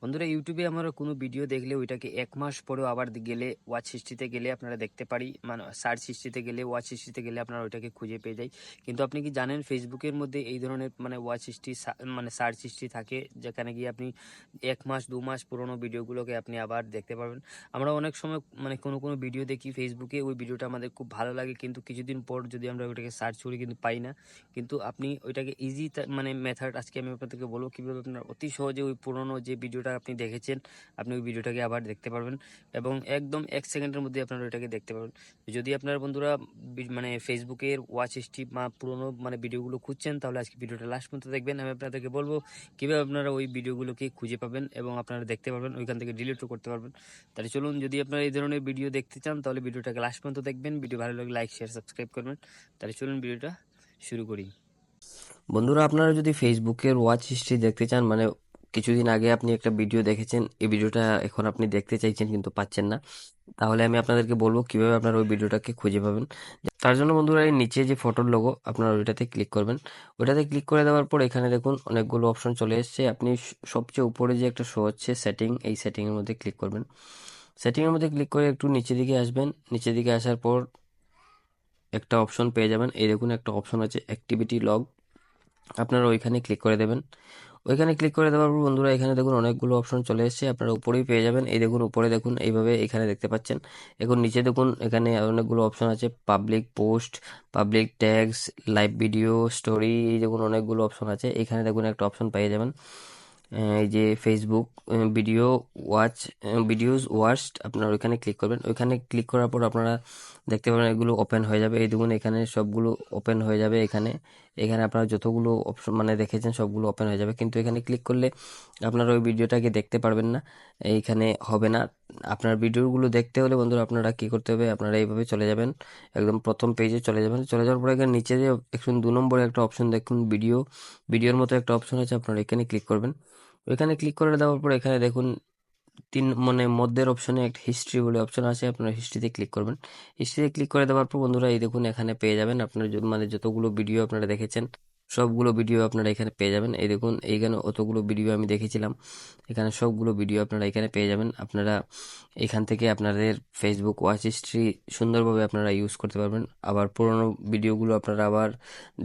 বন্ধুরা ইউটিউবে আমরা কোনো ভিডিও দেখলে ওইটাকে 1 মাস পরেও আবার গেলে ওয়াচ হিস্ট্রিতে গেলে আপনারা দেখতে পারি, মানে সার্চ হিস্ট্রিতে গেলে, ওয়াচ হিস্ট্রিতে গেলে আপনারা ওইটাকে খুঁজে পেয়ে যাই। কিন্তু আপনি কি জানেন ফেসবুকের মধ্যে এই ধরনের মানে ওয়াচ হিস্ট্রি মানে সার্চ হিস্ট্রি থাকে, যেখানে গিয়ে আপনি 1 মাস 2 মাস পুরোনো ভিডিওগুলোকে আপনি আবার দেখতে পারবেন। আমরা অনেক সময় মানে কোনো ভিডিও দেখি ফেসবুকে, ওই ভিডিওটা আমাদের খুব ভালো লাগে, কিন্তু কিছুদিন পর যদি আমরা ওইটাকে সার্চ করি কিন্তু পাই না। কিন্তু আপনি ওইটাকে ইজি মানে মেথড আজকে আমি আপনাদেরকে বলবো কীভাবে আপনার অতি সহজে ওই পুরোনো যে ভিডিওটা আপনি দেখেছেন আপনি ওই ভিডিওটাকে আবার দেখতে পারবেন, এবং একদম 1 সেকেন্ডের মধ্যে আপনারা ওইটাকে দেখতে পারবেন। যদি আপনারা বন্ধুরা মানে ফেসবুকের ওয়াচ হিস্ট্রি বা পুরোনো মানে ভিডিওগুলো খুঁজছেন, তাহলে আজকে ভিডিওটা লাস্ট পর্যন্ত দেখবেন। আমি আপনাদেরকে বলবো কীভাবে আপনারা ওই ভিডিওগুলোকে খুঁজে পাবেন এবং আপনারা দেখতে পারবেন, ওইখান থেকে ডিলিটও করতে পারবেন। তাহলে চলুন, যদি আপনারা এই ধরনের ভিডিও দেখতে চান তাহলে ভিডিওটাকে লাস্ট পর্যন্ত দেখবেন। ভিডিও ভালো লাগলে লাইক শেয়ার সাবস্ক্রাইব করবেন। তাহলে চলুন ভিডিওটা শুরু করি। বন্ধুরা আপনারা যদি ফেসবুকের ওয়াচ হিস্ট্রি দেখতে চান, মানে কিছুদিন আগে আপনি একটা ভিডিও দেখেছেন, এই ভিডিওটা এখন আপনি দেখতে চাইছেন কিন্তু পাচ্ছেন না, তাহলে আমি আপনাদেরকে বলবো কিভাবে আপনারা ওই ভিডিওটাকে খুঁজে পাবেন। তার জন্য বন্ধুরা এই নিচে যে ফটোর লোগো আপনারা ওইটাতে ক্লিক করবেন। ওইটাতে ক্লিক করে দেওয়ার পর এখানে দেখুন অনেকগুলো অপশন চলে এসেছে। আপনি সবচেয়ে উপরে যে একটা শো হচ্ছে সেটিং, এই সেটিংয়ের মধ্যে ক্লিক করবেন। সেটিংয়ের মধ্যে ক্লিক করে একটু নিচের দিকে আসবেন। নিচের দিকে আসার পর একটা অপশন পেয়ে যাবেন। এই দেখুন একটা অপশন আছে অ্যাক্টিভিটি লগ, আপনারা ওইখানে ক্লিক করে দেবেন। ওইখানে ক্লিক করে দেওয়ার পর বন্ধুরা এখানে দেখুন অনেকগুলো অপশন চলে এসেছে, আপনারা উপরেই পেয়ে যাবেন। এই দেখুন উপরে দেখুন এইভাবে এখানে দেখতে পাচ্ছেন। এখন নিচে দেখুন এখানে অনেকগুলো অপশন আছে, public post, public tags, live video, story, এই দেখুন অনেকগুলো অপশন আছে। এখানে দেখুন একটা অপশন পেয়ে যাবেন এই যে Facebook video watch, videos watched, আপনারা ওইখানে ক্লিক করবেন। ওইখানে ক্লিক করার পর আপনারা দেখতে পাবেন এগুলো ওপেন হয়ে যাবে। এই দেখুন এখানে সবগুলো ওপেন হয়ে যাবে। এখানে এখানে আপনারা যতগুলো অপশন মানে দেখেছেন সবগুলো ওপেন হয়ে যাবে, কিন্তু এখানে ক্লিক করলে আপনারা ওই ভিডিওটাকে দেখতে পারবেন না, এইখানে হবে না। আপনার ভিডিওগুলো দেখতে হলে বন্ধুরা আপনারা কি করতে হবে, আপনারা এইভাবে চলে যাবেন, একদম প্রথম পেজে চলে যাবেন। চলে যাওয়ার পরে এখানে নিচে যে একটু 2 নম্বরে একটা অপশন দেখুন ভিডিওর মতো একটা অপশন আছে, আপনারা এখানে ক্লিক করবেন। ওইখানে ক্লিক করে দেওয়ার পর এখানে দেখুন মানে মধ্যের অপশনে একটা হিস্ট্রি বলে অপশন আছে, আপনারা হিস্ট্রিতে ক্লিক করবেন। হিস্ট্রিতে ক্লিক করে দেওয়ার পর বন্ধুরা এই দেখুন এখানে পেয়ে যাবেন আপনার মানে যতগুলো ভিডিও আপনারা দেখেছেন সবগুলো ভিডিও আপনারা এখানে পেয়ে যাবেন। এই দেখুন এইখানে অতগুলো ভিডিও আমি দেখেছিলাম, এখানে সবগুলো ভিডিও আপনারা এখানে পেয়ে যাবেন। আপনারা এখান থেকে আপনাদের ফেসবুক ওয়াচ হিস্ট্রি সুন্দরভাবে আপনারা ইউজ করতে পারবেন। আবার পুরোনো ভিডিওগুলো আপনারা আবার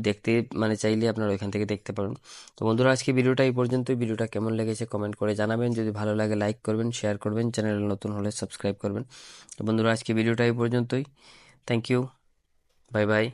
দেখতে মানে চাইলে আপনারা ওইখান থেকে দেখতে পারবেন। তো বন্ধুরা আজকে ভিডিওটা এই পর্যন্তই। ভিডিওটা কেমন লেগেছে কমেন্ট করে জানাবেন, যদি ভালো লাগে লাইক করবেন, শেয়ার করবেন, চ্যানেল নতুন হলে সাবস্ক্রাইব করবেন। তো বন্ধুরা আজকে ভিডিওটা এই পর্যন্তই। Thank you, bye by.